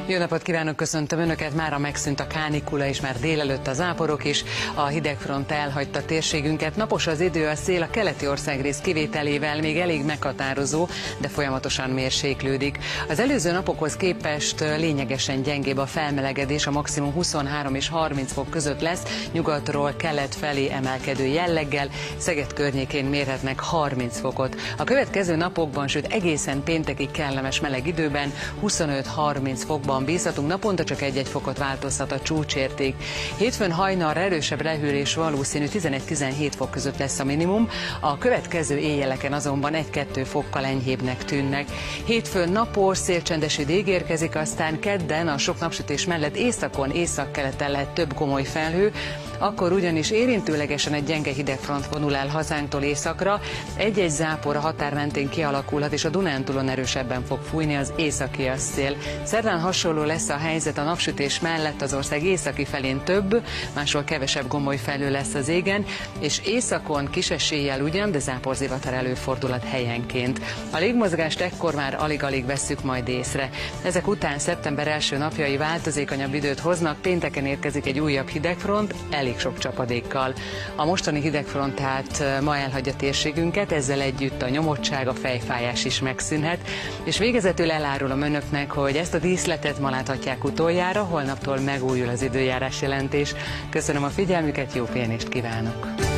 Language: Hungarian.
Jó napot kívánok, köszöntöm Önöket! Mára megszűnt a kánikula, és már délelőtt a záporok is. A hidegfront elhagyta térségünket. Napos az idő, a szél a keleti országrész kivételével még elég meghatározó, de folyamatosan mérséklődik. Az előző napokhoz képest lényegesen gyengébb a felmelegedés, a maximum 23 és 30 fok között lesz, nyugatról kelet felé emelkedő jelleggel, Szeged környékén mérhetnek 30 fokot. A következő napokban, sőt egészen péntekig kellemes meleg időben 25-30 fokban bízhatunk, naponta csak 1-1 fokot változhat a csúcsérték. Hétfőn hajnalra erősebb lehűlés valószínű, 11-17 fok között lesz a minimum, a következő éjjeleken azonban 1-2 fokkal enyhébbnek tűnnek. Hétfőn napos, szélcsendes idő ígérkezik, aztán kedden a sok napsütés mellett északon, északkeleten lehet több gomoly felhő, akkor ugyanis érintőlegesen egy gyenge hidegfront vonul el hazánktól északra, egy-egy zápor a határ mentén kialakulhat, és a Dunántúlon erősebben fog fújni az északi szél. Szerdán hasonló lesz a helyzet, a napsütés mellett az ország északi felén több, máshol kevesebb gomoly felhő lesz az égen, és északon kis eséllyel ugyan, de záporzivatar előfordulhat helyenként. A légmozgást ekkor már alig-alig vesszük majd észre. Ezek után szeptember első napjai változékonyabb időt hoznak, pénteken érkezik egy újabb hidegfront, elég sok csapadékkal. A mostani hidegfront tehát ma elhagyja térségünket, ezzel együtt a nyomottság, a fejfájás is megszűnhet, és végezetül elárulom Önöknek, hogy ezt a díszletet ma láthatják utoljára, holnaptól megújul az időjárás jelentés. Köszönöm a figyelmüket, jó pihenést kívánok!